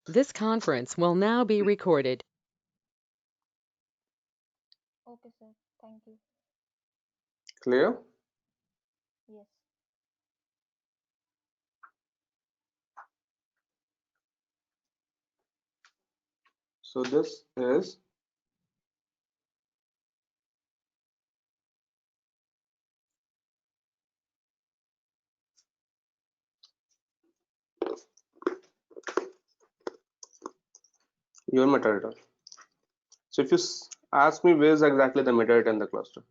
This conference will now be recorded. Okay, sir. Thank you. Clear? Yes. So this is your metadata. So if you ask me where is exactly the metadata in the cluster,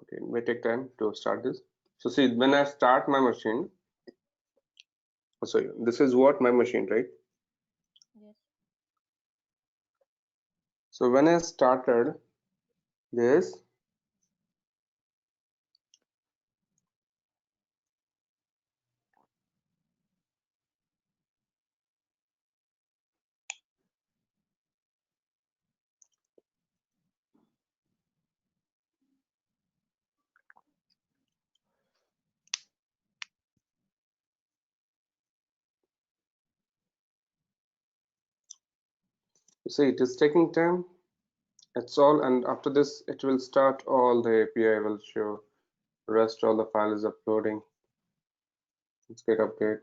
okay, it may take time to start this. So see, when I start my machine, so this is what my machine, right? Yes. So when I started this, you see it is taking time. It's all, and after this, it will start all the API will show. Rest all the file is uploading. Let's get update.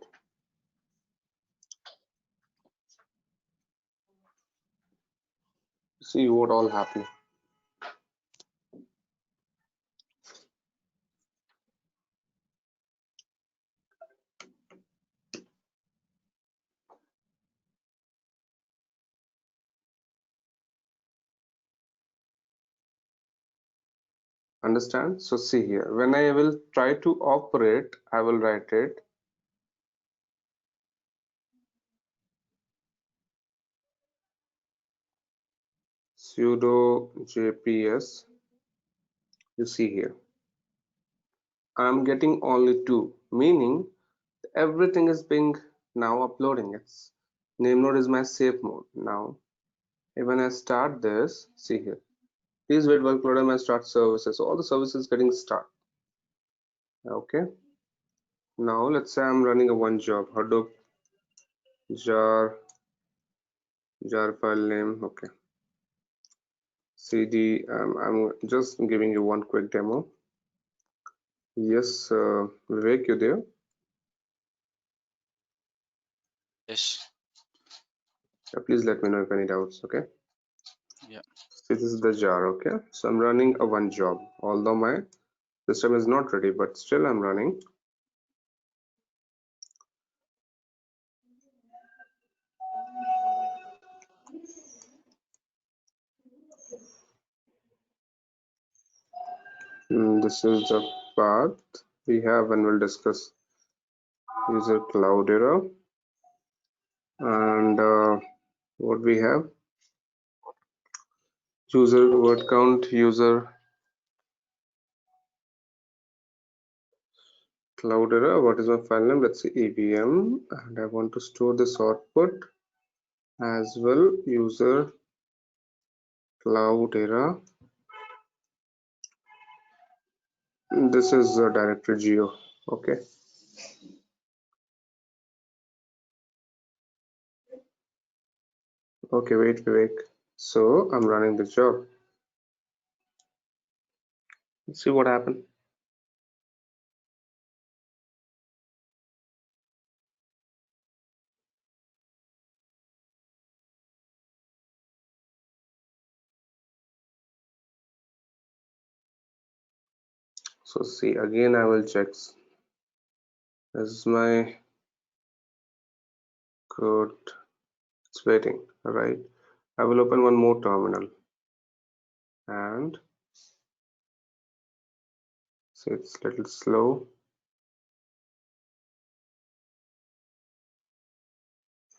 See what all happening. Understand? So see here, when I will try to operate, I will write it sudo jps. You see here, I'm getting only 2, meaning everything is being now uploading. Its name node is my safe mode. Now, when I start this, see here, please wait while uploading my start services. All the services getting start. Okay. Now let's say I'm running a one job, Hadoop jar file name. Okay. cd. I'm just giving you one quick demo. Yes, Vivek, you there? Yes. Please let me know if any doubts. Okay. Yeah. So this is the jar. Okay. So I'm running a one job, although my system is not ready, but still I'm running. This is the path we have, and we'll discuss user Cloudera, and what we have, user word count, user Cloudera. What is my file name? Let's say AVM, and I want to store this output as well. User Cloudera. This is a directory geo. Okay. Okay, wait, Vivek. So I'm running the job. Let's see what happened. So see, again I will check. This is my code. It's waiting. All right. I will open one more terminal and see it's a little slow.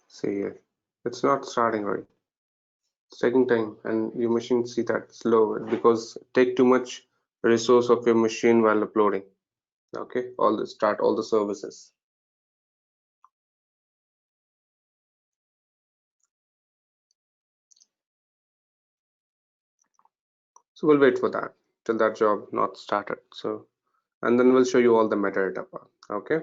See here, it's not starting right. It's taking time, and your machine see that slow because it take too much resource of your machine while uploading. Okay, all the start all the services. So we'll wait for that till that job not started. So, and then we'll show you all the metadata part. Okay.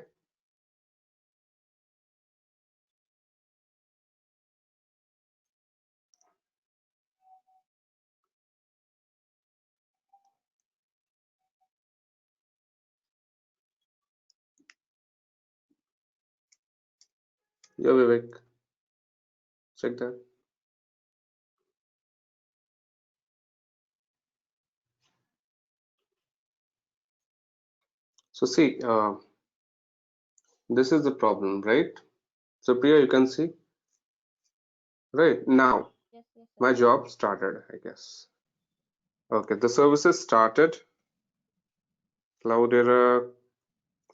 Yeah, Vivek, check that. So see, this is the problem, right? So Priya, you can see, right? Now, Yes, yes, sir. my job started, I guess. Okay, the services started. Cloudera,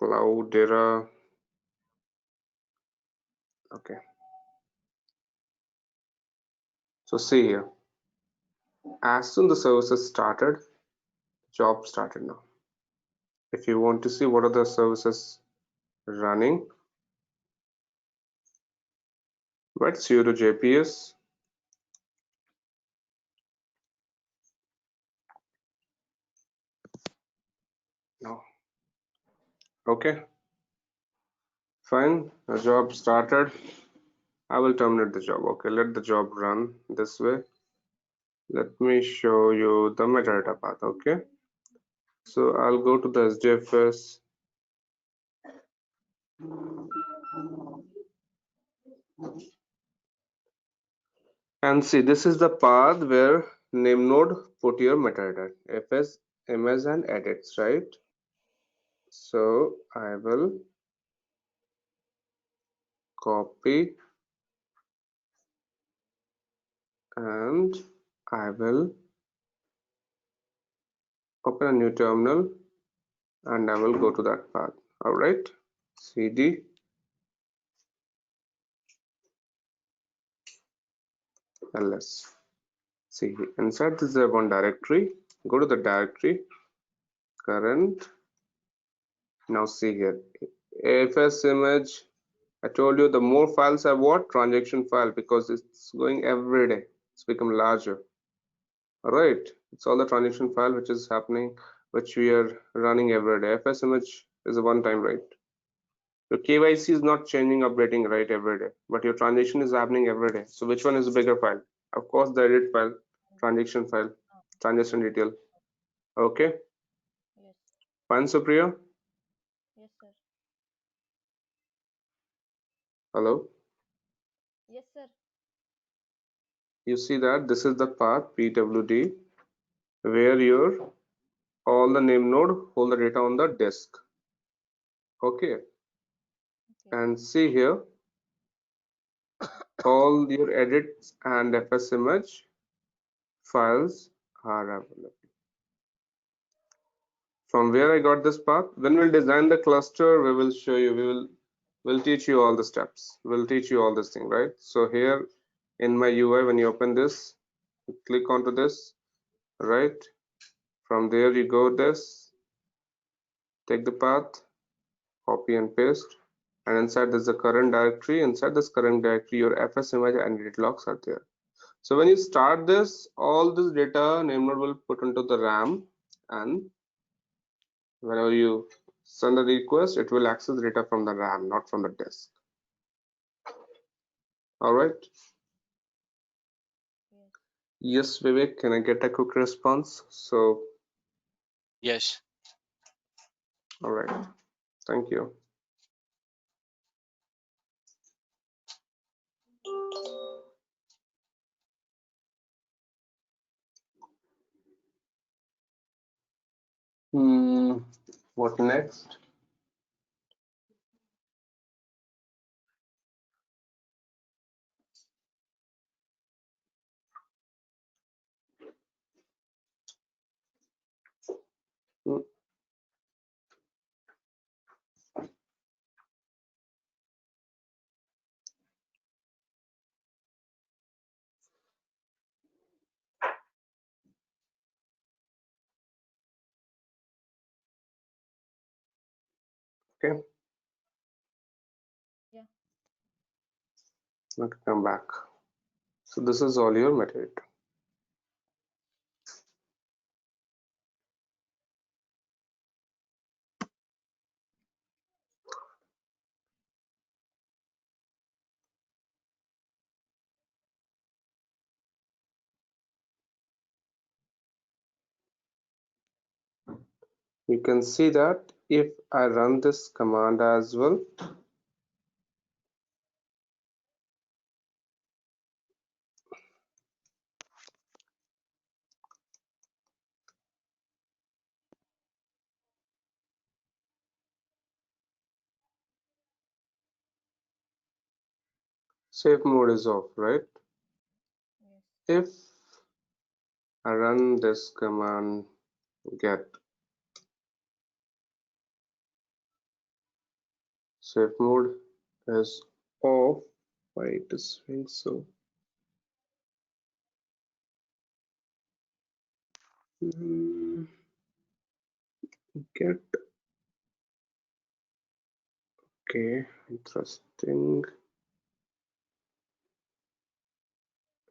Cloudera. Okay, so see here. As soon the services started, job started now. If you want to see what are the services running, right? Sudo JPS. No. Okay, fine. The job started. I will terminate the job. Okay, let the job run this way. Let me show you the metadata path. Okay, so I'll go to the SDFS and see this is the path where name node put your metadata fs, ms, and edits, right? So I will copy and I will open a new terminal and I will go to that path. All right, cd ls. See inside this one directory, go to the directory current. Now see here, AFS image. I told you the more files are what transaction file because it's going every day. It's become larger. All right, it's all the transaction file which is happening, which we are running every day. FS image is a one-time, right? Your KYC is not changing, updating, right, every day, but your transaction is happening every day. So which one is a bigger file? Of course, the edit file, transaction file, transaction detail. Okay, Yes, fine, Supriya. yes, sir. Hello. Yes, sir. You see that this is the path PWD where your all the name node hold the data on the disk. Okay, Okay, and see here all your edits and FS image files are available. From where I got this path? When we'll design the cluster, we will show you, we'll teach you all the steps. We'll teach you all this thing, right? So here in my UI, when you open this, click onto this, right? From there you go this, take the path, copy and paste, and inside there's the current directory. Inside this current directory, your FS image and edit logs are there. So when you start this, all this data name node will put into the RAM, and whenever you send a request, it will access data from the RAM, not from the disk. All right. yes. Yes, Vivek, can I get a quick response? So, Yes. all right. Thank you. Hmm, what next? Hmm, okay, Yeah, okay, come back. So this is all your metadata. You can see that if I run this command as well, Safe mode is off, right? Yes. If I run this command get safe mode is off, why it is saying so? Get okay, interesting.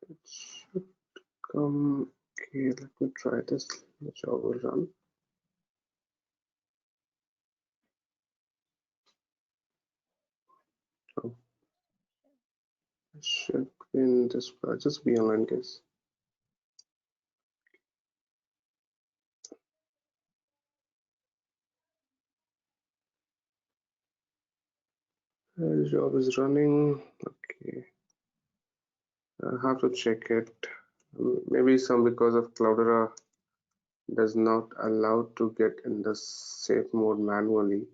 It should come. Okay, let me try this. The job will run. Oh, I should be in this. Just be online, guys. The job is running. Okay, I have to check it. Maybe some because of Cloudera does not allow to get in the safe mode manually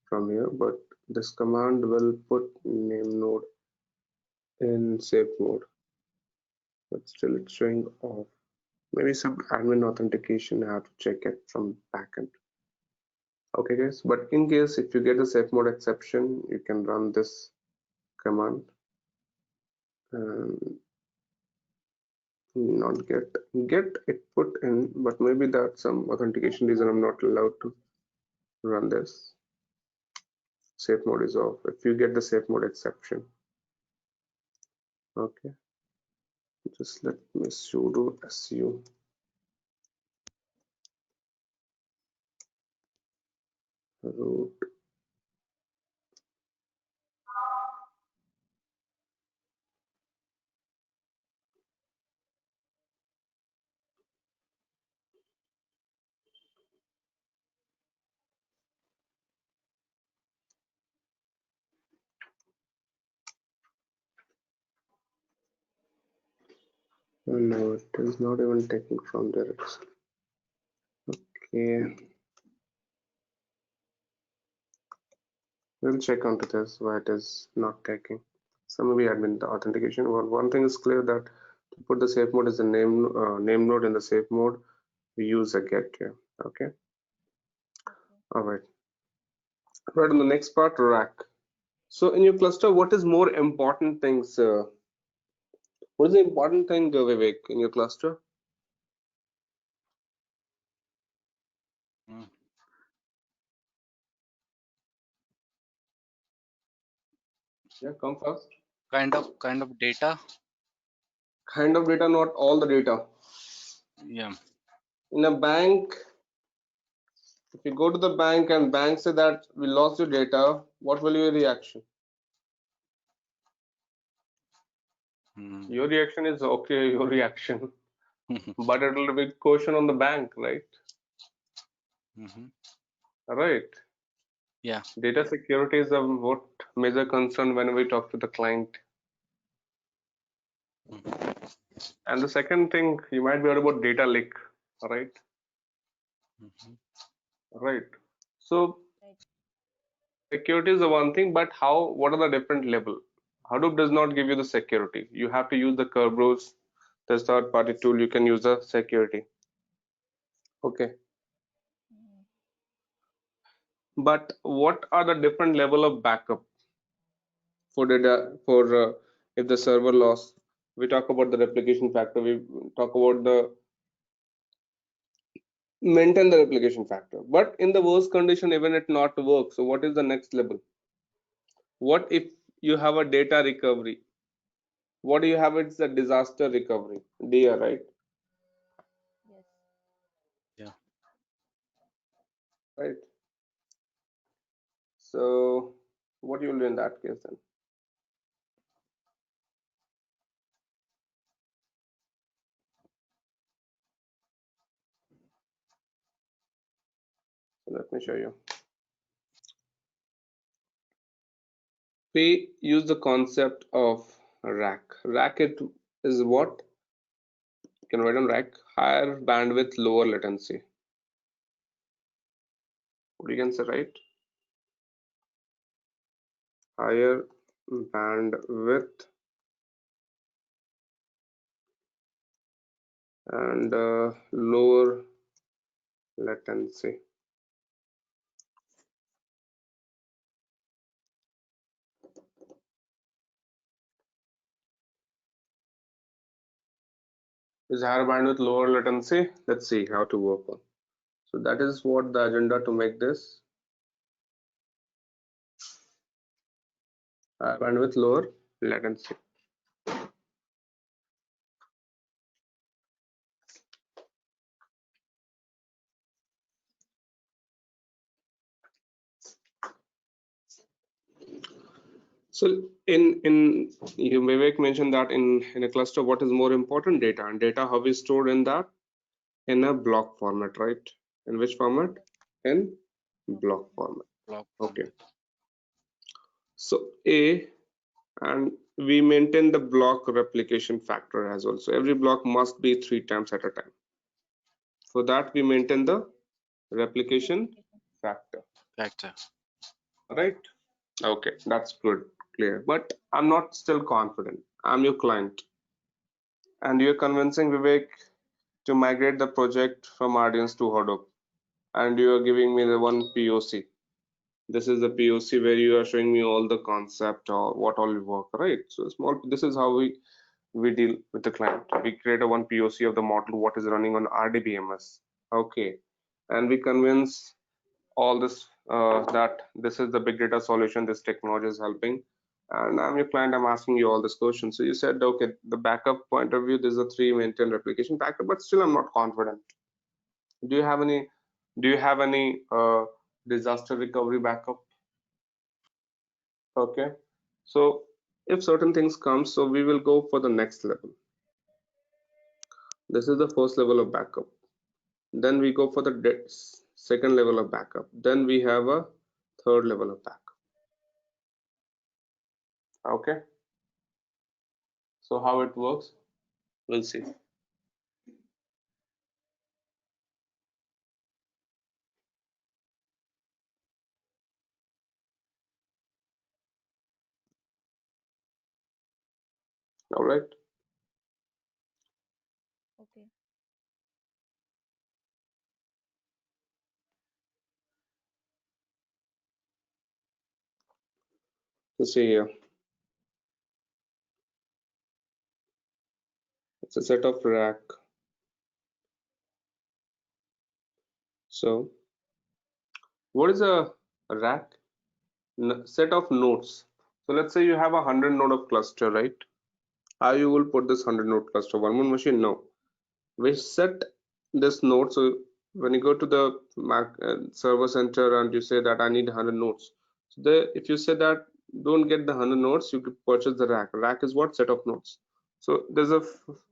from here, but this command will put name node in safe mode, but still it's showing off. Maybe some admin authentication. I have to check it from backend. Okay, guys. But in case if you get the safe mode exception, you can run this command and not get it put in, but maybe that's some authentication reason I'm not allowed to run this. Safe mode is off. If you get the safe mode exception, okay. Just let me sudo su root. Oh, no, it is not even taking from there. Okay, we'll check onto this why it is not taking. So maybe admin the authentication. Well, one thing is clear that to put the safe mode as the name node in the safe mode, we use a get here. Okay. Okay. All right. Right on the next part, rack. So in your cluster, what is more important things? What is the important thing, Vivek, in your cluster? Mm. Yeah, come first. Kind of data. Kind of data, not all the data. Yeah. In a bank, if you go to the bank and bank say that we lost your data, what will your reaction? Mm. Your reaction is okay, your reaction, but it will be question on the bank, right? Hmm. Right. Yeah. Data security is a what major concern when we talk to the client. Hmm. And the second thing you might be heard about data leak, right? Hmm. Right. So Right. security is the one thing, but how? What are the different level? Hadoop does not give you the security. You have to use the Kerberos, the third-party tool. You can use the security. Okay. Mm. But what are the different level of backup for data for if the server loss? We talk about the replication factor. We talk about the maintain the replication factor. But in the worst condition, even it not work. So what is the next level? What if you have a data recovery? What do you have? It's a disaster recovery. DR, right? Yes. Yeah. Right. So what you will do in that case then? So let me show you. We use the concept of rack. Rack it is what? You can write on rack, higher bandwidth, lower latency. What you can say, right? Higher bandwidth, and lower latency. Is higher bandwidth, lower latency? Let's see how to work on. So that is what the agenda to make this higher bandwidth, lower latency. So in Vivek mentioned that in a cluster, what is more important? Data, and data how is stored in that in a block format, right? In which format? In block format. Block Okay. format. So and we maintain the block replication factor as well. So every block must be 3 times at a time. For that, we maintain the replication Replication. factor, Factor. right? Okay, that's good, clear. But I'm not still confident. I'm your client, and you're convincing Vivek to migrate the project from Audience to Hadoop, and you are giving me the one POC. This is the POC where you are showing me all the concept or what all will work, right? So small. This is how we deal with the client. We create a one POC of the model what is running on RDBMS. Okay, and we convince all this that this is the big data solution. This technology is helping, and I'm your client. I'm asking you all this question. So you said okay, the backup point of view. There's a three maintain replication backup, but still I'm not confident. Do you have any? Do you have any disaster recovery backup? Okay, so if certain things come, so we will go for the next level. This is the first level of backup. Then we go for the second level of backup. Then we have a third level of backup. Okay, so how it works, we'll see. All right, Okay. so see here, it's a set of rack. So what is a rack? Set of nodes. So let's say you have 100 node of cluster, right? How you will put this 100 node cluster? One more machine? No. We set this node. So when you go to the Mac server center and you say that I need 100 nodes, so if you say that don't get the 100 nodes, you could purchase the rack. Rack is what? Set of nodes. So there's a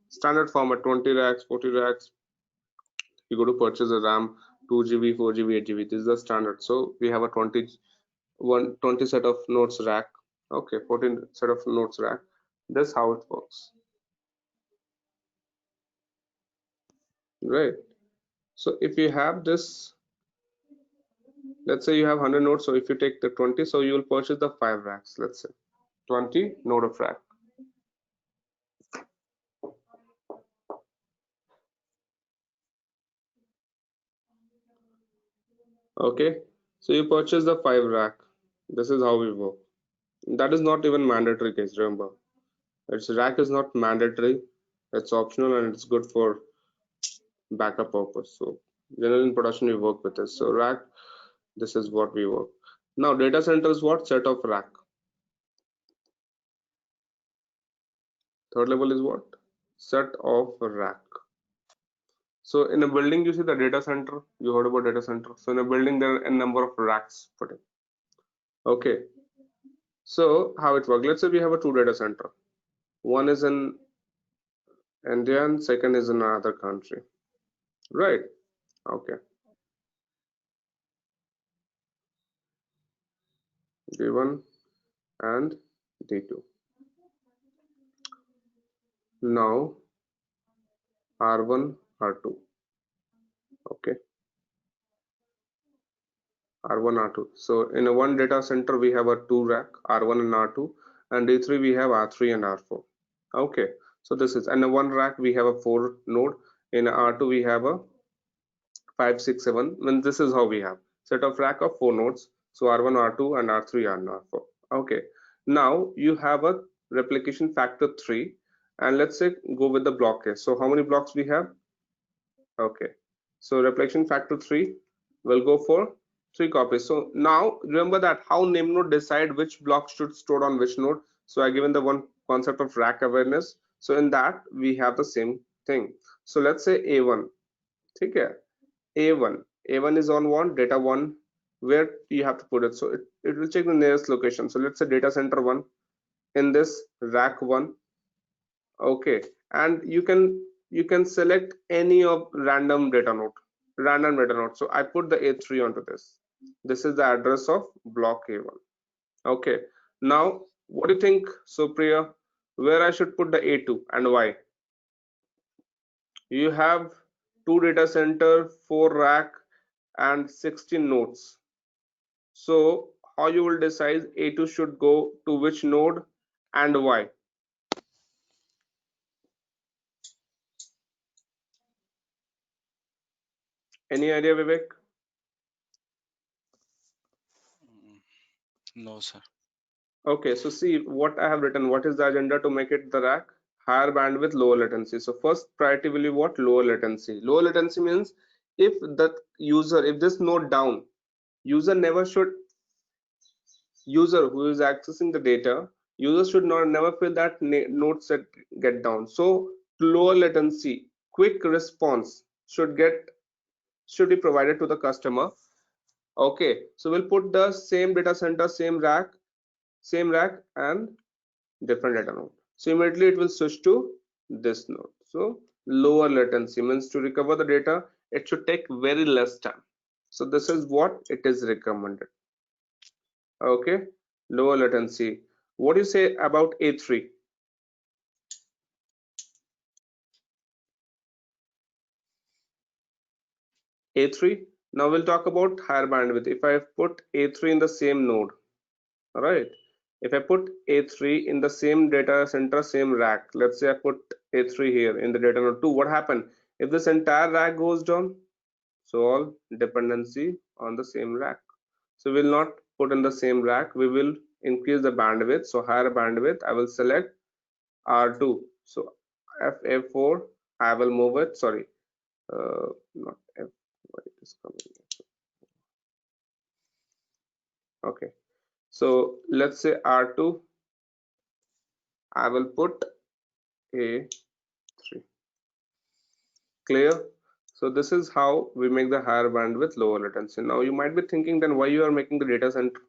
standard format: 20 racks, 40 racks. You go to purchase a RAM, 2 GB, 4 GB, 8 GB. This is the standard. So we have a 20 set of nodes rack. Okay, 14 set of nodes rack. That's how it works, right? So if you have this, let's say you have 100 nodes, so if you take the 20, so you will purchase the 5 racks, let's say 20 node of rack. Okay, so you purchase the 5 rack. This is how we work. That is not even mandatory, guys, remember. Its rack is not mandatory, it's optional, and it's good for backup purpose. So generally in production we work with this. So rack, this is what we work. Now data center is what? Set of rack. Third level is what? Set of rack. So in a building, you see the data center. You heard about data center. So in a building, there are a number of racks put in. Okay. So how it works? Let's say we have a two data center. One is in India and second is in another country. Right. Okay. D1 and D2. Now R1, R2. Okay. R1, R2. So in a one data center, we have a two rack, R1 and R2, and D3 we have R3 and R4. Okay. So this is, and in one rack we have a 4 node, In R2 we have a 5, 6, 7. When this is how we have set of rack of 4 nodes. So R1, R2, and R3, R4. Okay. Now you have a replication factor 3, and let's say go with the block case. So how many blocks we have? Okay. So replication factor 3 will go for 3 copies. So now remember that how name node decide which block should store on which node. So I given the one concept of rack awareness. So in that we have the same thing. So let's say A1. Okay. A1. A1 is on one, data 1, where you have to put it. So it will check the nearest location. So let's say data center 1 in this rack 1. Okay. And you can select any of random data node. So I put the A3 onto this. This is the address of block A1. Okay. Now, what do you think, Supriya, where I should put the A2 and why? You have 2 data center, 4 rack, and 16 nodes. So how you will decide A2 should go to which node and why? Any idea, Vivek? Mm, no, sir. Okay, so see what I have written. What is the agenda to make it the rack? Higher bandwidth, lower latency. So first priority will be what? Lower latency. Lower latency means if if this node down, user never should user who is accessing the data, user should not never feel that node set get down. So lower latency, quick response should be provided to the customer. Okay, so we'll put the same data center, same rack, and different data node. So immediately it will switch to this node. So lower latency means to recover the data, it should take very less time. So this is what it is recommended. Okay, lower latency. What do you say about A3? A3. Now we'll talk about higher bandwidth. If I put A3 in the same node, all right. If I put A3 in the same data center, same rack, let's say I put A3 here in the data node 2, what happened? If this entire rack goes down, so all dependency on the same rack. So we'll not put in the same rack, we will increase the bandwidth. So higher bandwidth, I will select R2. So FA4, I will move it, sorry, not F, why it is coming. Okay. So let's say R2, I will put A3. Clear? So this is how we make the higher bandwidth, lower latency. Now you might be thinking, then why you are making the data center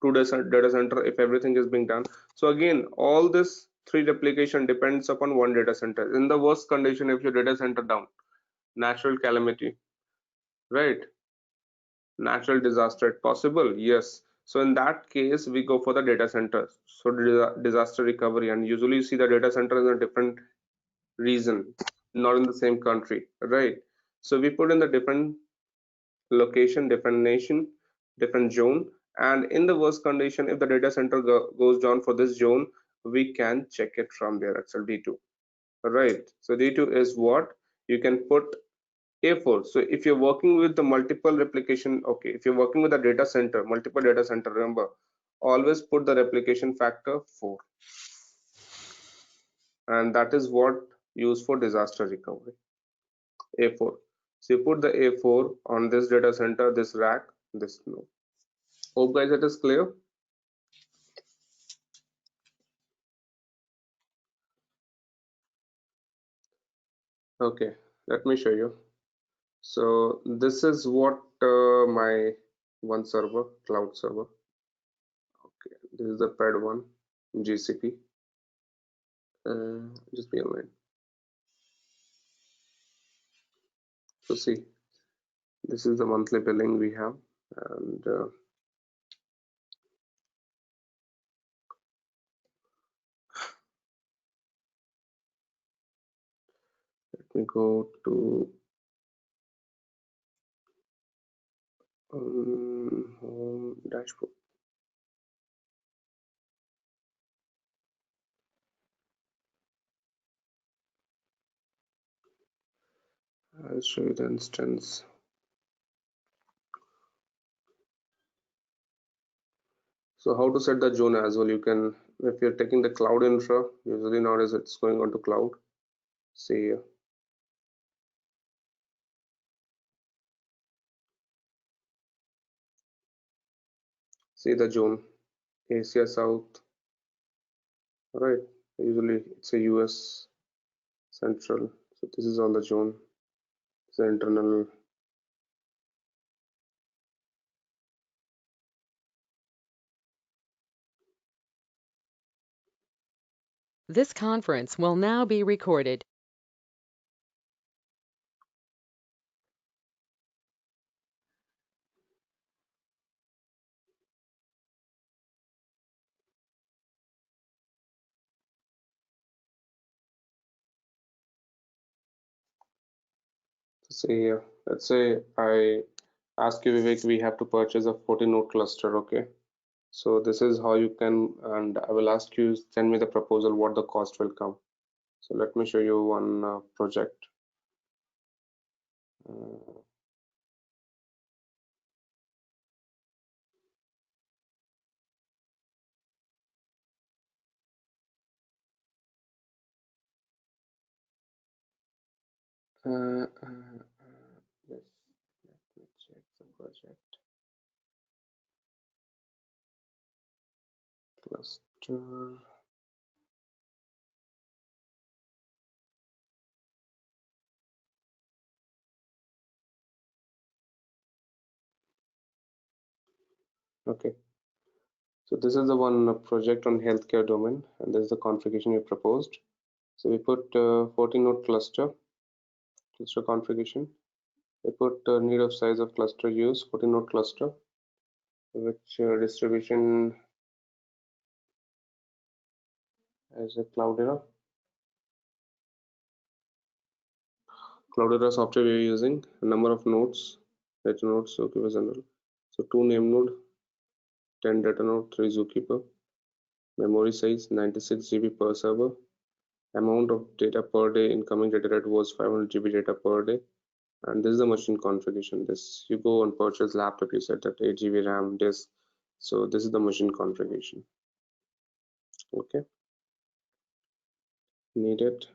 data center if everything is being done? So again, all this 3 replication depends upon one data center. In the worst condition, if your data center down, natural calamity, right? Natural disaster possible, yes. So in that case, we go for the data center. So disaster recovery, and usually you see the data center in a different region, not in the same country, right? So we put in the different location, different nation, different zone, and in the worst condition, if the data center goes down for this zone, we can check it from there itself. D2, right? So D2 is what you can put A4. So if you're working with the multiple replication, okay, if you're working with a data center, multiple data center, remember, always put the replication factor 4, and that is what used for disaster recovery. A4. So you put the A4 on this data center, this rack, this node. Hope guys it is clear. Okay, let me show you. So this is what my one server, cloud server. Okay, this is the pad one, GCP. Just be online. So see, this is the monthly billing we have, and let me go to home dashboard. I'll show you the instance. So how to set the zone as well? You can, if you're taking the cloud infra, usually nowadays it's going on to cloud. See here. See the zone, Asia South, right? Usually it's a US Central. So this is all the zone. It's the internal. This conference will now be recorded. See here. Let's say I ask you, Vivek, we have to purchase a 40 node cluster, okay? So this is how you can, and I will ask you, send me the proposal, what the cost will come. So let me show you one project. Uh, yes, let me check the project cluster. Okay, so this is the one project on healthcare domain, and this is the configuration we proposed. So we put 14 node cluster configuration. We put need of size of cluster use 14 node cluster, which distribution as a Cloudera. Cloudera software we are using. Number of nodes, data nodes, zookeeper general. So 2 name node, 10 data node, 3 zookeeper. Memory size 96 GB per server. Amount of data per day, incoming data rate was 500 GB data per day. And this is the machine configuration. This you go and purchase laptop, you set that 8 GB RAM disk. So this is the machine configuration. Okay, needed,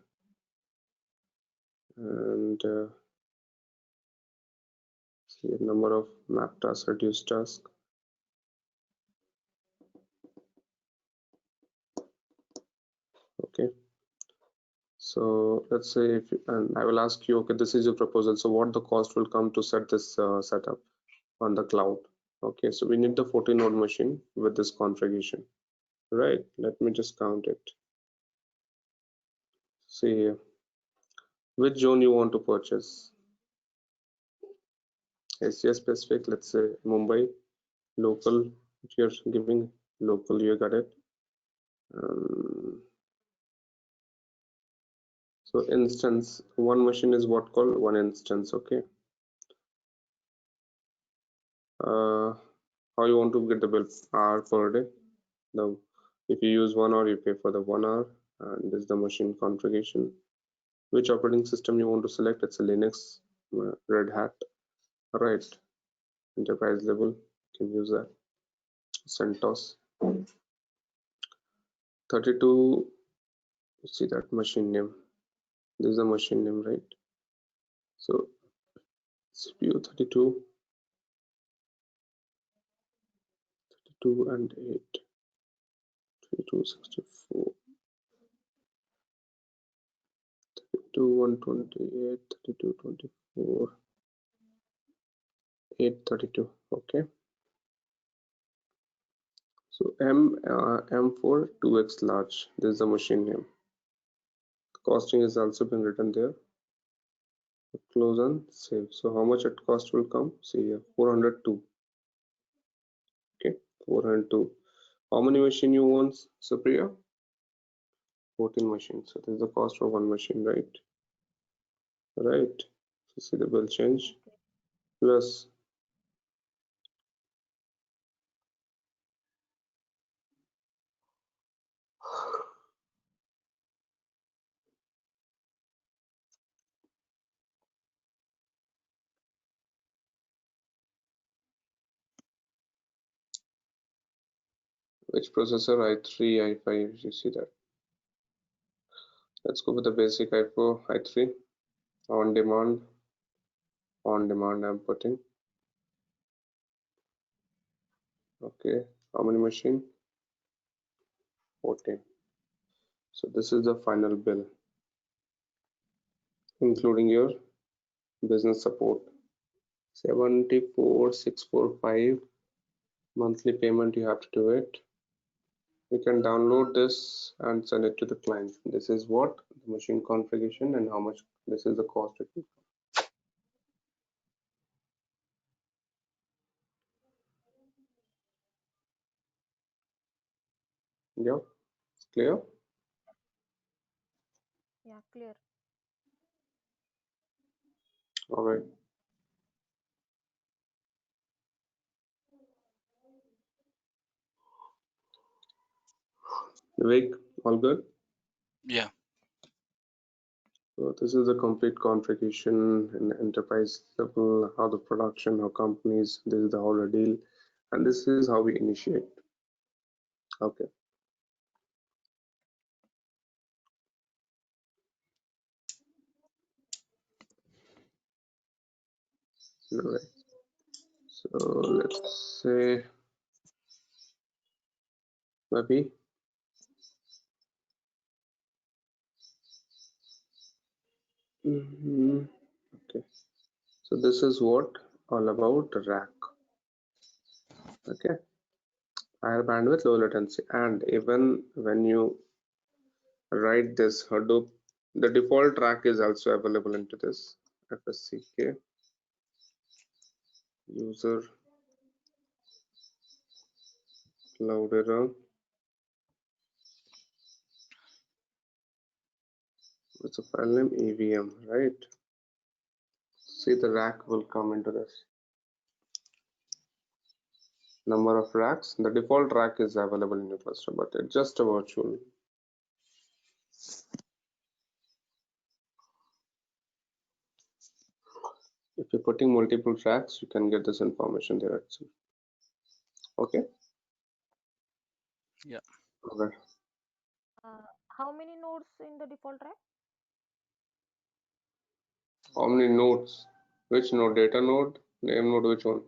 and see number of map tasks, reduced task. Okay, so let's say if and I will ask you, okay, this is your proposal, so what the cost will come to set this setup on the cloud? Okay, so we need the 40 node machine with this configuration, right? Let me just count it. See here, which zone you want to purchase? Asia specific, let's say Mumbai. Local, if you're giving local, you got it. So instance, one machine is what called one instance. Okay, how you want to get the bill? Hour per day. The if you use 1 hour, you pay for the 1 hour, and this is the machine configuration. Which operating system you want to select? It's a Linux, Red Hat, right? Enterprise level, you can use that. CentOS 32. See that machine name. This is the machine name, right? So CPU 32, 2 and 8, 32, 64, 32, 128, 32, 24, 832. Okay. So M4 2x large. This is the machine name. The costing is also been written there. Close and save. So how much it cost will come? See here, 402. Okay, 402. How many machine you want, Supriya? 14 machines. So this is the cost for one machine, right? Right. So see the bill change. Okay. Plus Which processor? i3, i5, you see that. Let's go with the basic i4, i3, on demand, I'm putting. Okay, how many machine? 14. So this is the final bill, including your business support. 74,645 monthly payment you have to do it. You can download this and send it to the client. This is what the machine configuration and how much this is the cost. Yeah, clear. Yeah, clear. All right. Vivek, all good. Yeah. So this is the complete configuration in enterprise level, how the production, how companies, this is the whole deal, and this is how we initiate. Okay, all right. So let's say maybe. Okay. So this is what all about rack. Okay. Higher bandwidth, low latency, and even when you write this Hadoop, the default rack is also available into this FSCK user Cloudera with a file name EVM, right? See, the rack will come into this. Number of racks. The default rack is available in your cluster, but it's just a virtual. If you're putting multiple racks, you can get this information there itself. Okay. Yeah. Okay. How many nodes in the default rack? How many nodes? Which node? Data node? Name node? Which one?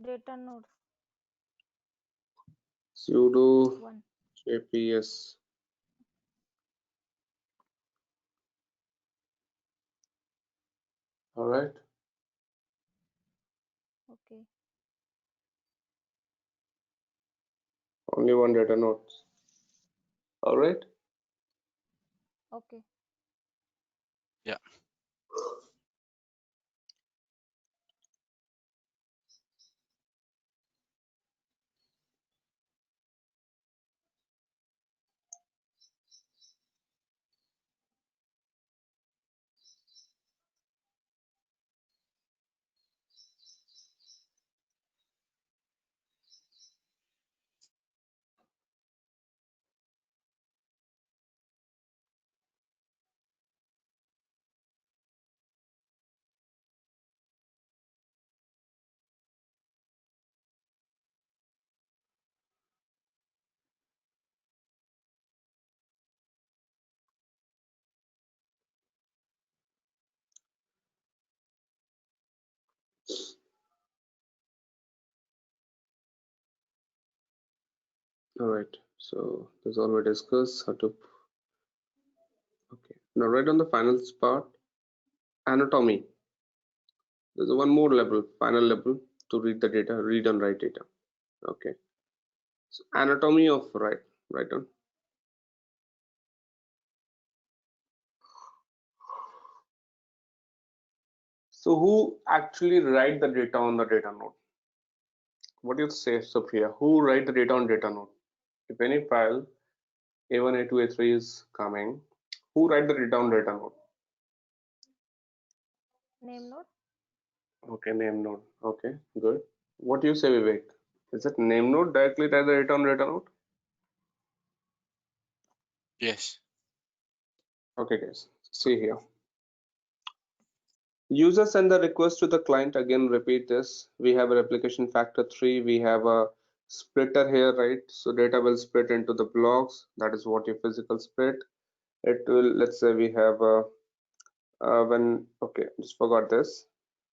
Data nodes. Sudo One. JPS. All right. Okay. Only one data node. All right. Okay. Yeah. All right. So this all we discussed. How to. Okay. Now right on the final part, anatomy. There's one more level, final level to read the data, read and write data. Okay. So anatomy of write on. So who actually write the data on the data node? What do you say, Sophia? Who write the data on data node? If any file A1, A2, A3 is coming, who write the data on data node? Name node. Okay, name node. Okay, good. What do you say, Vivek? Is it name node directly write the data on data node? Yes. Okay, guys. See here. User send the request to the client. Again, repeat this. We have a replication factor 3. We have a splitter here, right? So data will split into the blocks. That is what your physical split. It will, let's say we have when, okay, just forgot this.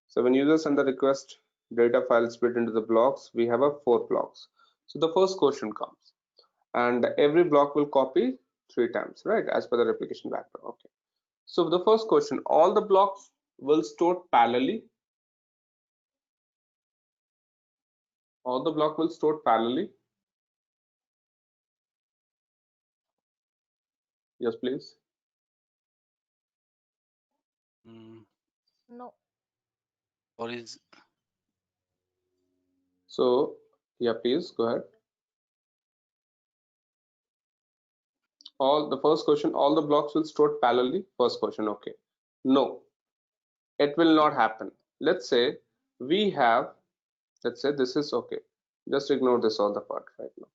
So when users send the request data file split into the blocks, we have a 4 blocks. So the first question comes, and every block will copy 3 times, right? As per the replication vector. Okay. So the first question, all the blocks will store parallelly. All the block will store parallelly. Yes, please. Mm, No. what is So yeah, please go ahead. All the first question, all the blocks will store parallelly. First question, okay. No, it will not happen. Let's say we have, let's say this is okay. Just ignore this all the part right now.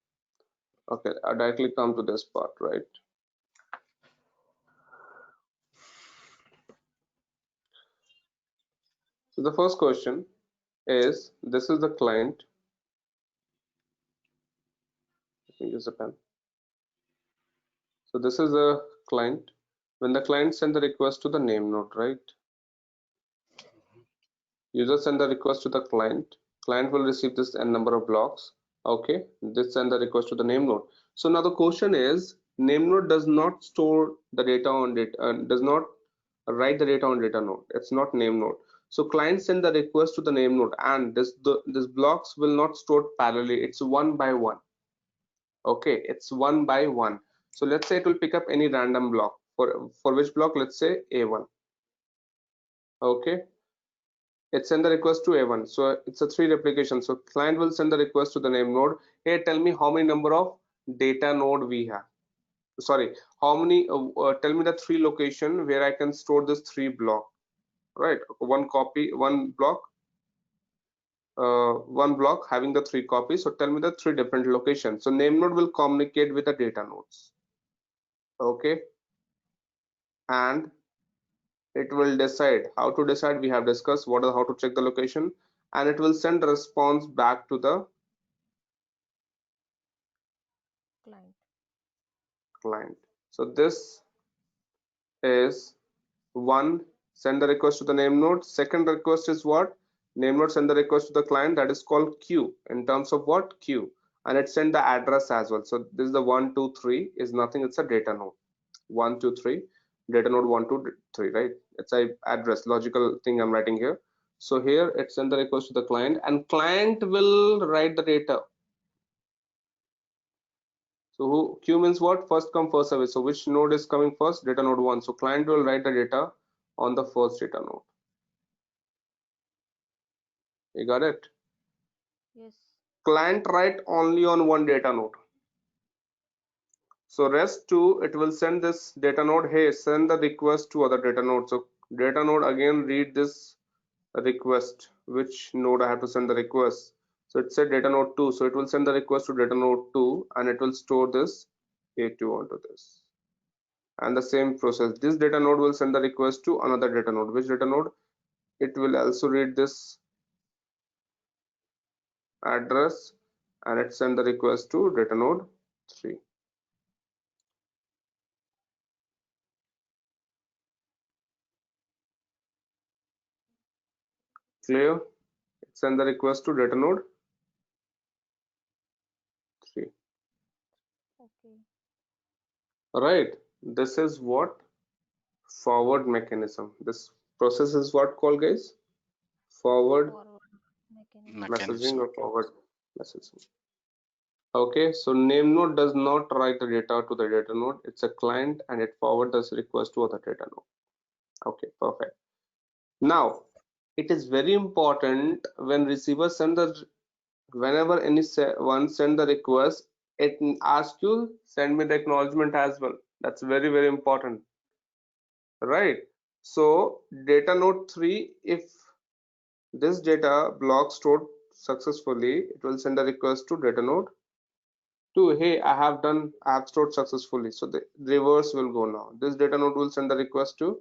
Okay, I directly come to this part, right? So the first question is, this is the client. Let me use a pen. So this is a client. When the client send the request to the name node, right? User send the request to the client. Client will receive this n number of blocks. Okay, this send the request to the name node. So now the question is, name node does not store the data on data, does not write the data on data node. It's not name node. So client send the request to the name node, and this blocks will not store parallelly. It's one by one. Okay, it's one by one. So let's say it will pick up any random block. For which block? Let's say A1. Okay, it send the request to A1. So it's a 3 replication. So client will send the request to the name node. Hey, tell me how many number of data node we have. Sorry, how many? Tell me the 3 location where I can store this 3 block. Right, one copy, one block having the 3 copies. So tell me the 3 different locations. So name node will communicate with the data nodes. Okay, and it will decide. How to decide, we have discussed what is how to check the location, and it will send a response back to the Client. client. So this is one, send the request to the name node. Second request is what? Name node send the request to the client, that is called queue, in terms of what? Queue. And it send the address as well. So this is the 1 2 3 is nothing, it's a data node. 1 2 3, data node 1 2 3, right? It's a address logical thing I'm writing here. So here it send the request to the client, and client will write the data. So who, queue means what? First come first service. So which node is coming first? Data node 1. So client will write the data on the first data node. You got it? Yes. Client write only on one data node. So rest 2, it will send this data node, hey, send the request to other data node. So data node again read this request, which node I have to send the request. So it said data node 2. So it will send the request to data node 2, and it will store this A2 onto this. And the same process, this data node will send the request to another data node. Which data node? It will also read this address, and it send the request to data node 3. Clear? Send the request to data node 3. Okay. Right, this is what? Forward mechanism. This process is what called, guys? Forward Forward mechanism. messaging mechanism? or forward messaging. Okay, so name node does not write the data to the data node. It's a client, and it forward this request to other data node. Okay, perfect. Now, it is very important when receiver send the, whenever one send the request, it asks you send me the acknowledgement as well. That's very, very important, right? So data node 3, if this data block stored successfully, it will send a request to data node 2. Hey, I have stored successfully. So the reverse will go now. This data node will send the request to,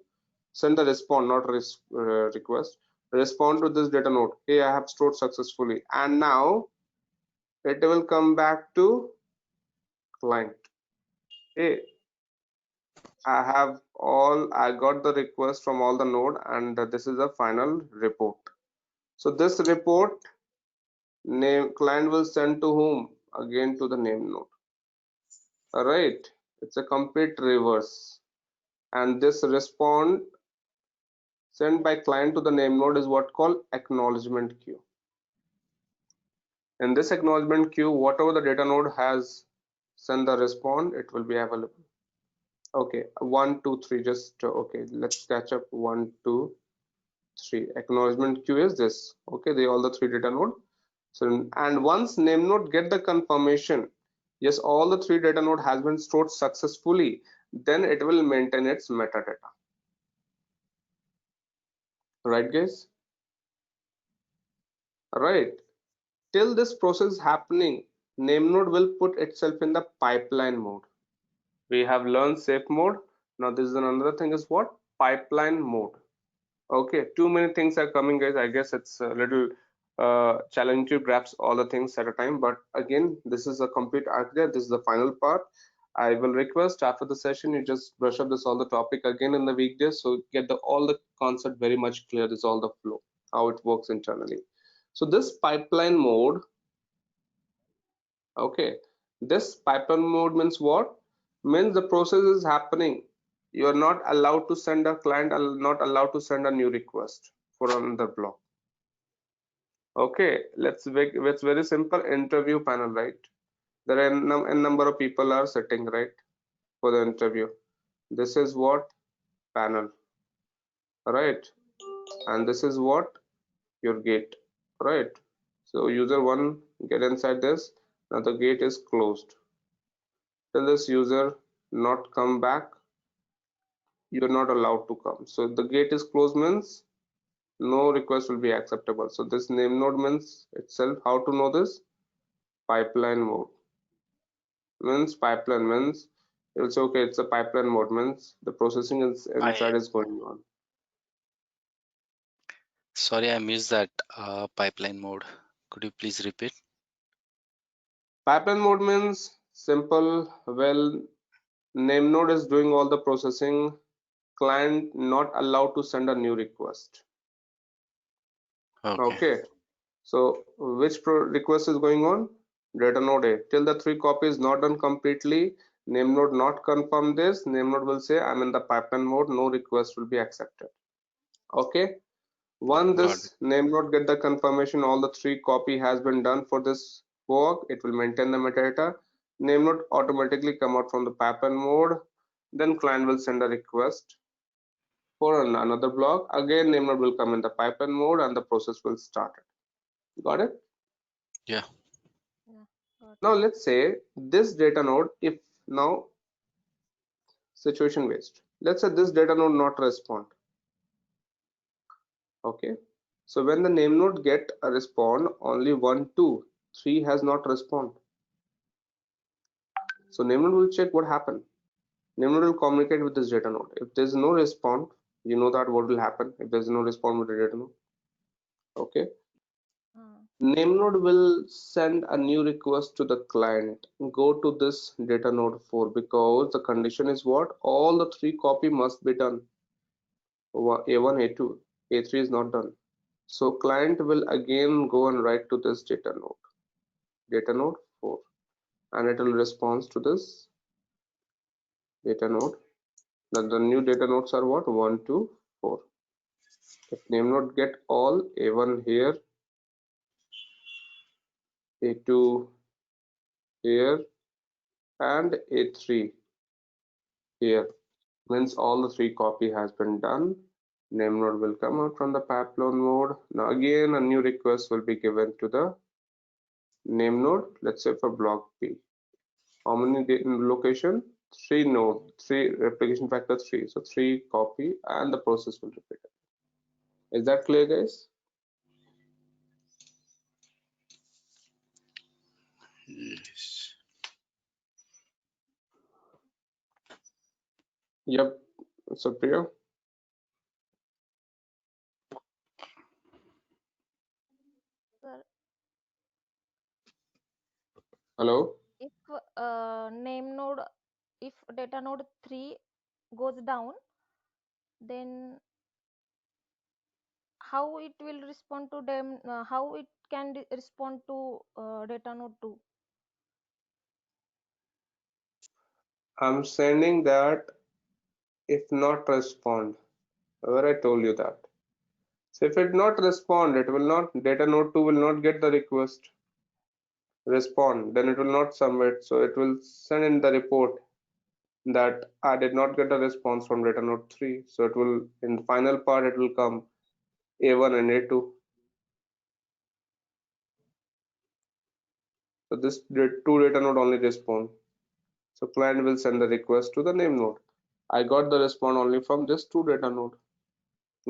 send the respond, not request, respond to this data node. Hey, I have stored successfully. And now it will come back to client. Hey, I got the request from all the node, and this is the final report. So this report name client will send to whom? Again to the name node. Alright, it's a complete reverse. And this respond sent by client to the name node is what called acknowledgement queue. In this acknowledgement queue, whatever the data node has send the respond, it will be available. Okay, 1, 2, 3, just okay, let's catch up. 1, 2, 3. Acknowledgement queue is this. Okay, they all the three data node. So, and once name node get the confirmation, yes, all the three data node has been stored successfully, then it will maintain its metadata. Right, guys? Right. Till this process is happening, name node will put itself in the pipeline mode. We have learned safe mode. Now this is another thing is what? Pipeline mode. Okay, too many things are coming, guys. I guess it's a little challenging to grasp all the things at a time. But again, this is a complete idea. This is the final part. I will request after the session you just brush up this all the topic again in the weekdays, so get the all the concept very much clear. This all the flow, how it works internally. So this pipeline mode, okay, this pipeline mode means what? Means the process is happening. You are not allowed to send a client, not allowed to send a new request for another block. Okay, let's make it's very simple. Interview panel, right? There are n number of people are sitting, right, for the interview. This is what? Panel, right? And this is what? Your gate, right? So user one get inside this. Now the gate is closed. Till this user not come back, you're not allowed to come. So the gate is closed means no request will be acceptable. So this name node means itself. How to know this? Pipeline mode. Means pipeline means it's okay, it's a pipeline mode means the processing is I inside is going on. sorry, I missed that pipeline mode. Could you please repeat? Pipeline mode means simple, well, name node is doing all the processing, client not allowed to send a new request. Okay, Okay, so which request is going on? Data node A. Till the three copies not done completely, name node not confirm this, name node will say I'm in the pipeline mode, no request will be accepted. Okay. Once got it. this name node get the confirmation all the three copy has been done for this work, it will maintain the metadata. Name node automatically come out from the pipeline mode. Then client will send a request for another block. Again, name node will come in the pipeline mode and the process will start it. Got it? Yeah. Yeah, got Now it. let's say this data node, if now situation based. Let's say this data node not respond. Okay. So when the name node get a respond, only 1, 2, 3 has not respond. So name node will check what happened. Name node will communicate with this data node. If there's no response, you know that what will happen if there's no response with the data node. Okay. Uh, Name node will send a new request to the client. Go to this data node 4 because the condition is what? All the three copy must be done. A1, A2, A3 is not done. So client will again go and write to this data node 4, and it will respond to this data node. Then the new data nodes are what? 1, 2, 4. If name node get all A1 here, A2 here, and A3 here, means all the three copy has been done. Name node will come out from the pipeline mode. Now again a new request will be given to the name node. Let's say for block B. How many location? Three node, three replication factor 3. So 3 copy and the process will repeat it. Is that clear, guys? Yes. Yep. So Priya. sir, Hello? If name node, if data node 3 goes down, then how it will respond to them? How it can respond to data node 2? I'm sending that if not respond. Where I told you that. So if it not respond, it will not, data node 2 will not get the request respond, then it will not submit. So it will send in the report that I did not get a response from data node 3. So it will, in the final part, it will come A1 and A2. So this two data node only respond. So client will send the request to the name node. I got the response only from this two data node.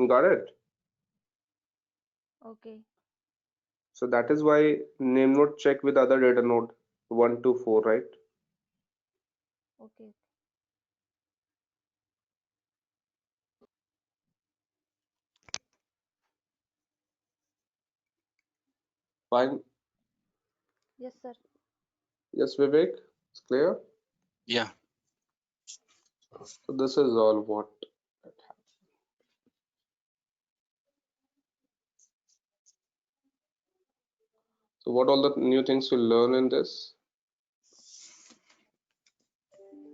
Got it? Okay, So that is why name node check with other data node 1 to 4, right? okay. Fine. Yes, sir. Yes, Vivek, it's clear. Yeah. So this is all what. So what all the new things you'll learn in this?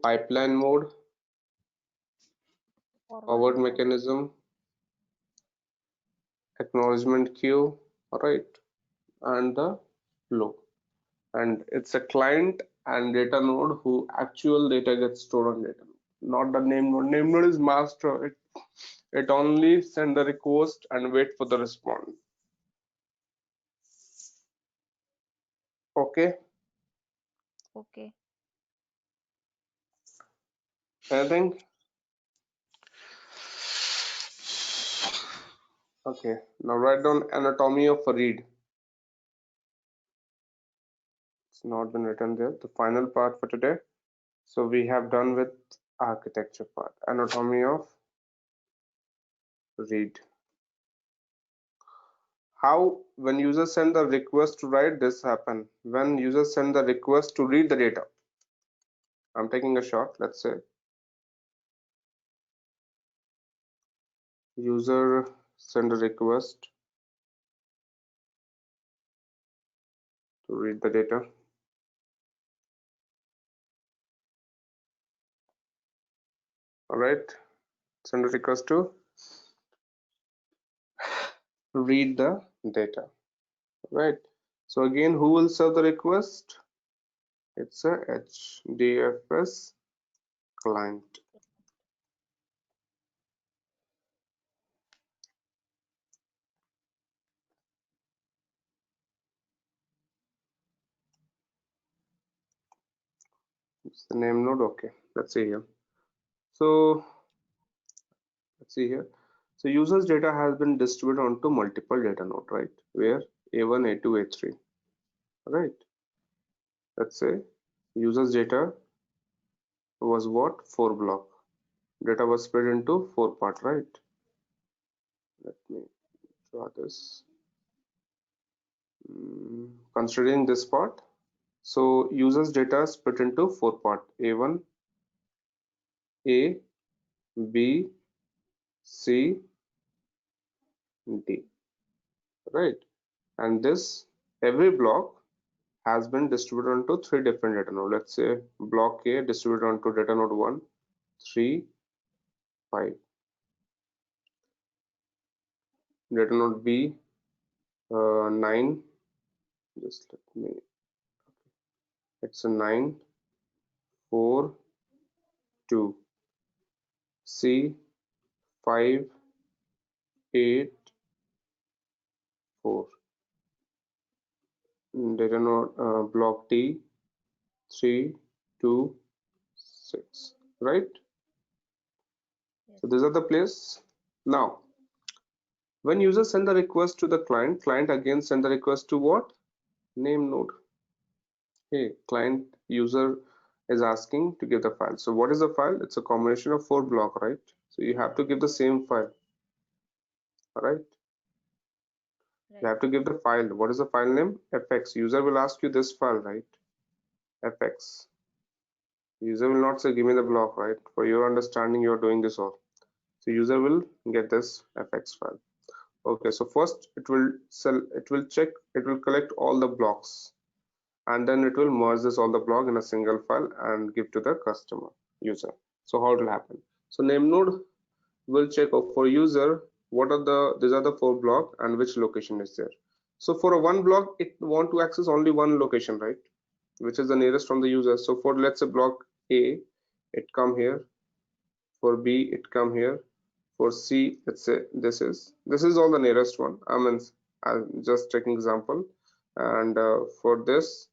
Pipeline mode, Forward forward mode. mechanism, acknowledgement queue, alright, and the flow. And it's a client and data node who actual data gets stored on data node, not the name node. Name node is master. It only send the request and wait for the response. Okay. Okay. Anything? Okay. Now write down anatomy of a read. It's not been written there. The final part for today. So we have done with architecture part. Anatomy of read. How when users send the request to write, this happen. When users send the request to read the data. I'm taking a shot. Let's say user send a request to read the data. All right. Send a request to read the data. Right. So again, who will serve the request? It's a HDFS client. It's the name node. Okay. Let's see here. So let's see here. So users data has been distributed onto multiple data node, right? Where A1, A2, A3. Right. Let's say users data was what? 4 block. Data was split into 4 part, right? Let me draw this. Considering this part, so users data split into 4 part: A1, A, B, C, D, right? And this every block has been distributed onto 3 different data nodes. Let's say block A distributed onto data node 1, 3, 5. Data node B 9. Just let me. It's a 9, 4, 2. C 5, 8, 4. Data node block D 3, 2, 6. Right? Yes. So these are the place. Now, when users send the request to the client, client again send the request to what? Name node. Hey, client user is asking to give the file. So what is the file? It's a combination of 4 block, right? So you have to give the same file, all right? You Right. have to give the file. What is the file name? fx. User will ask you this file, right? fx. User will not say give me the block, right? For your understanding, you're doing this all. So user will get this fx file. Okay, so first it will check, it will collect all the blocks, and then it will merge this all the block in a single file and give to the customer user. So how it will happen? So name node will check for user what are these are the four block and which location is there. So for a one block, it want to access only one location, right? Which is the nearest from the user. So for let's say block A, it come here. For B, it come here. For C, let's say this is all the nearest one. I mean, I'm just taking example, and for this,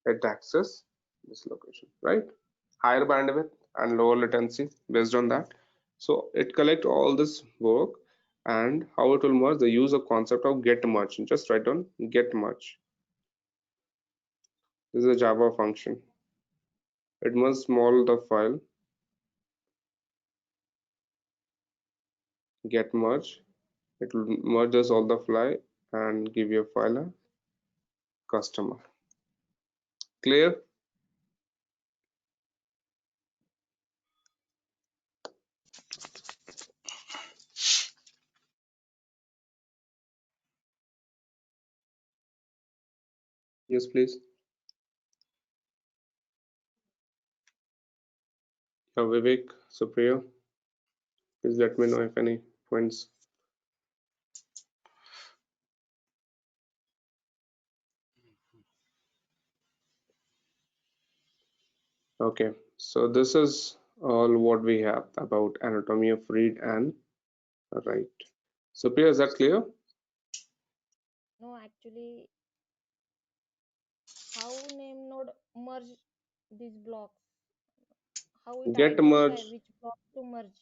it access this location, right? Higher bandwidth and lower latency based on that. So it collect all this work, and how it will merge, the use of concept of get merge. Just write down get merge. This is a Java function. It must small the file get merge. It will merge us all the fly and give you a file a customer. Clear? Yes, please. Vivek, Supriya, please let me know if any points. Okay, so this is all what we have about anatomy of read and write. Supriya, is that clear? No, actually, how name node merge these blocks? How it Get identify merge. which block to merge?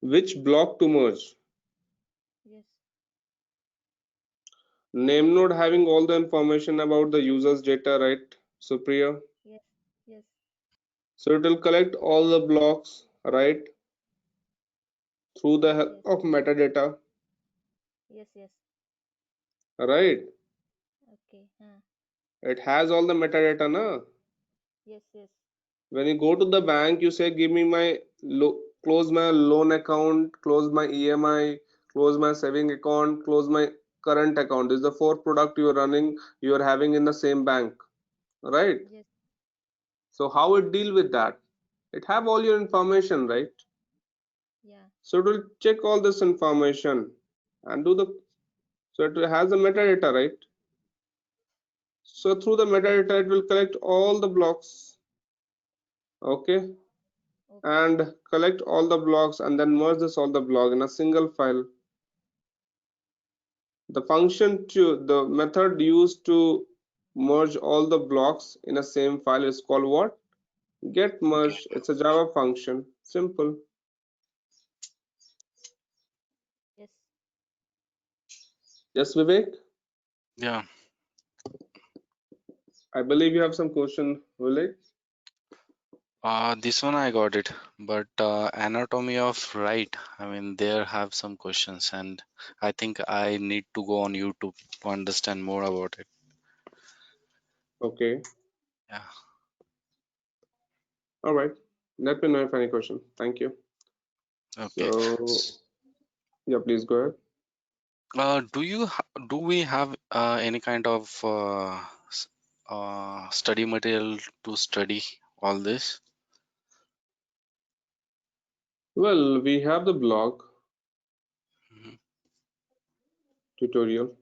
Which block to merge? Yes, Name node having all the information about the user's data, right, Supriya? yes, yes, So it will collect all the blocks, right, through the yes, help yes, of metadata, yes, yes. right? Okay. It has all the metadata, na? Yes, yes, When you go to the bank, you say, give me my close my loan account, close my EMI, close my saving account, close my current account. This is the four product you are running, you are having in the same bank, right? yes, So how it deal with that? It have all your information, right? yeah, So it will check all this information and do the, so it has the metadata, right? So through the metadata, it will collect all the blocks, okay, okay, and collect all the blocks and then merge this all the block in a single file. The function to the method used to merge all the blocks in a same file is called what? Get merge. It's a Java function. Simple. yes. Yes, Vivek? Yeah. I believe you have some question, Vivek. This one I got it, but anatomy of right. I mean, there have some questions, and I think I need to go on YouTube to understand more about it. Okay. Yeah. All right. Let me know if any question. Thank you. Okay. So, yeah, please go ahead. Do we have any kind of study material to study all this? Well, we have the blog Mhm. tutorial,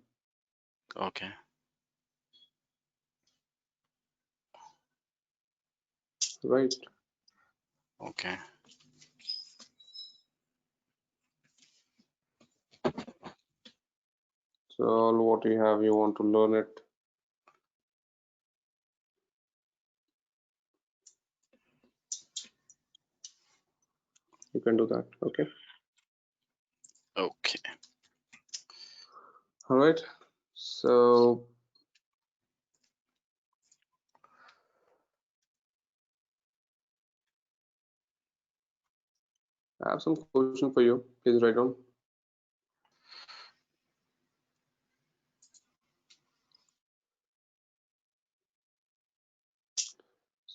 Okay. right? Okay. So all what you have, you want to learn it, you can do that. Okay. Okay. All right. So I have some question for you. Please write down.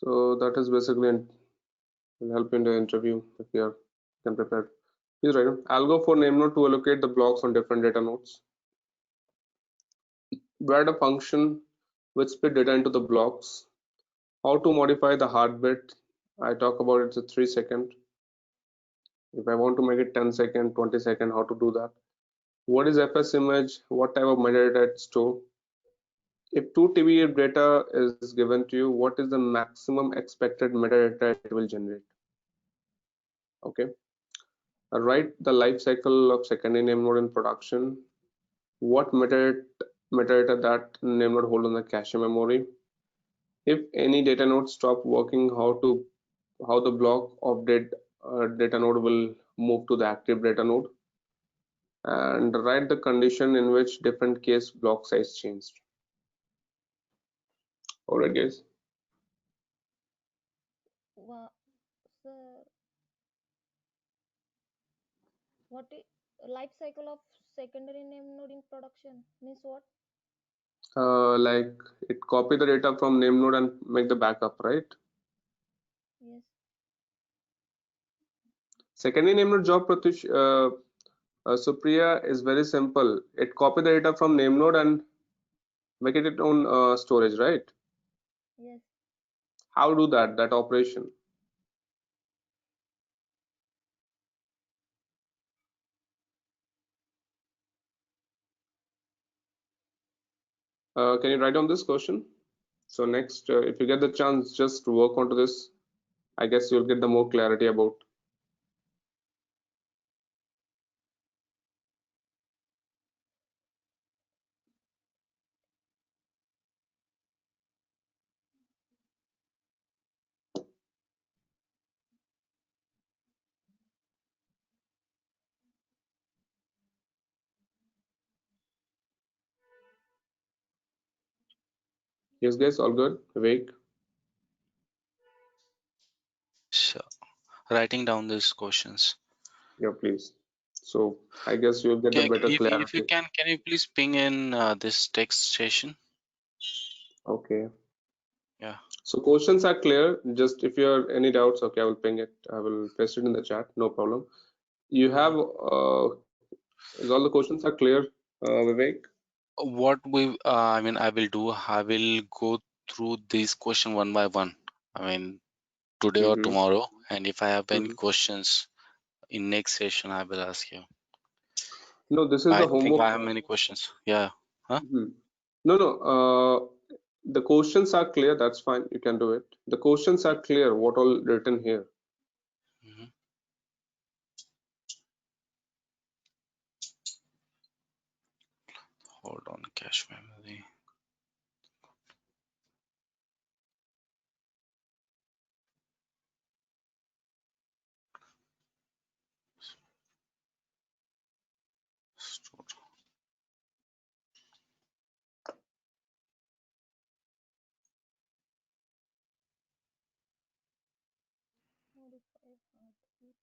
So that is basically will help in the interview if you are can prepare. Please write down. Algo for name node to allocate the blocks on different data nodes. Write a function which split data into the blocks. How to modify the heartbeat. I talk about it's a 3 second. If I want to make it 10 second, 20 second, how to do that? What is FS image? What type of metadata it store? If 2 TB of data is given to you, what is the maximum expected metadata it will generate? Okay. Write the life cycle of secondary name node in production. What metadata that name node hold on the cache memory. If any data node stop working, how the block of data node will move to the active data node, and write the condition in which different case block size changed. Alright guys. Sir, what is life cycle of secondary name node in production means what? Like it copy the data from name node and make the backup, right? Yes. Secondary name node job, Pratish, Supriya, is very simple. It copy the data from name node and make it its own storage, right? Yes. How do that operation? Can you write down this question? So next, if you get the chance, just work onto this. I guess you'll get the more clarity about. Yes, guys, all good? Awake? Sure. Writing down these questions. Yeah, please. So I guess you'll get the Okay, better if you clarity. can you please ping in this text session? Okay. Yeah. So questions are clear. Just if you have any doubts, okay, I will ping it. I will paste it in the chat. No problem. You have Mhm. is all the questions are clear, Vivek? What I mean, I will do, I will go through this question one by one. I mean, today or Mm-hmm. tomorrow, and if I have any Mm-hmm. questions in next session, I will ask you. No, this is I the think homework. I have many questions. Yeah. Huh? Mhm. No, no. The questions are clear. That's fine. You can do it. The questions are clear. What all written here? Hmm. Hold on, cache memory. Store. Modify heartbeat.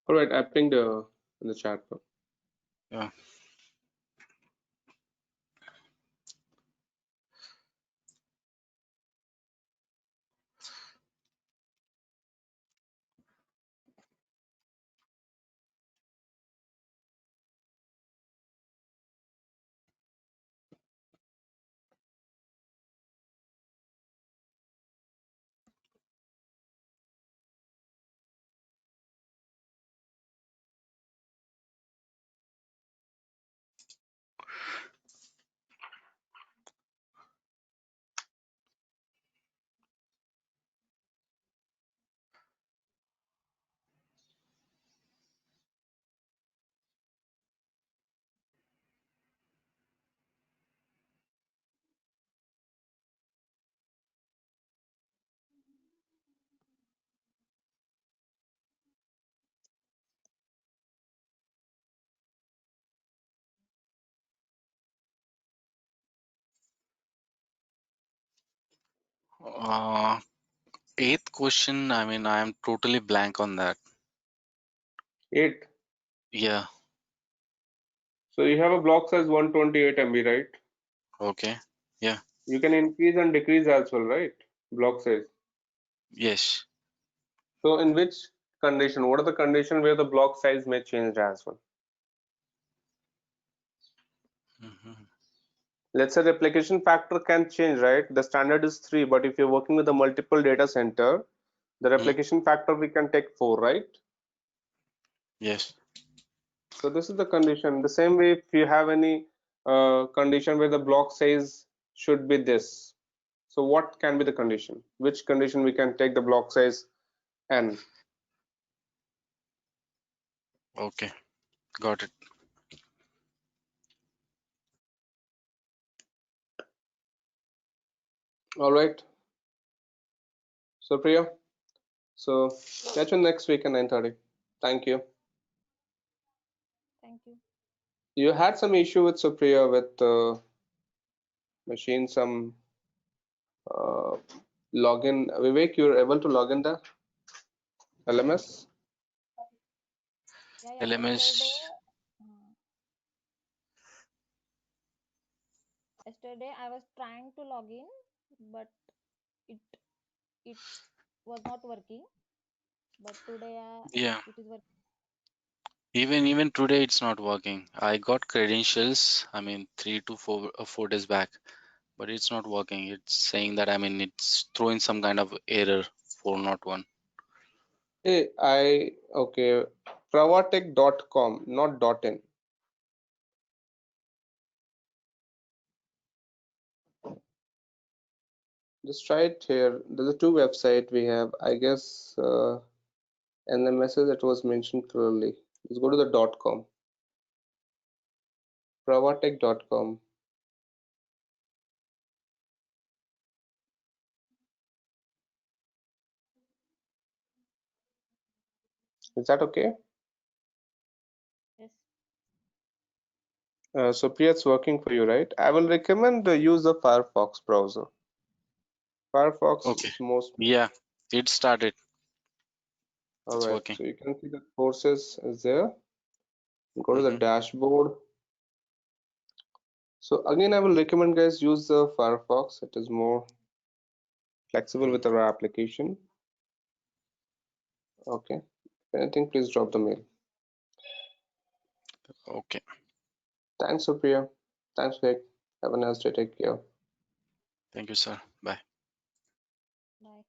All right, I pinged in the chat. Yeah. Uh, Eighth question. I mean, I am totally blank on that. 8. Yeah. So you have a block size 128 MB, right? Okay. Yeah. You can increase and decrease as well, right? Block size. Yes. So in which condition? What are the condition where the block size may change as well? Mhm. Let's say replication factor can change, right? The standard is 3, but if you're working with a multiple data center, the Mm. replication factor we can take 4, right? Yes. So this is the condition. The same way, if you have any condition where the block size should be this, so what can be the condition? Which condition we can take the block size n? Okay. Got it. All right. So Priya, so catch you next week at 9:30. Thank you. Thank you. You had some issue with Supriya with machine, some uh, login. Vivek, you're able to log in the LMS? Yeah, yeah. LMS. Uh, yesterday I was trying to log in, but it it was not working. But today Yeah. it is working. Even today it's not working. I got credentials, I mean 3 to 4 days back, but it's not working. It's saying that, I mean, it's throwing some kind of error 401. Hey, okay, pravatech.com, not .in. Just try it here. There's a two website we have. I guess in the message it was mentioned clearly. Just go to the .com, pravatech.com. Is that okay? Yes. So Priya, it's working for you, right? I will recommend the use of Firefox browser. Firefox Okay. is most. Yeah, it started. All It's right. working. So you can see the courses is there. Go to the Mm-hmm. dashboard. So again, I will recommend guys use the Firefox. It is more flexible with our application. Okay. If anything, please drop the mail. Okay. Thanks, Supriya. Thanks, Vic. Have a nice day. Take care. Thank you, sir. Bye. Bye.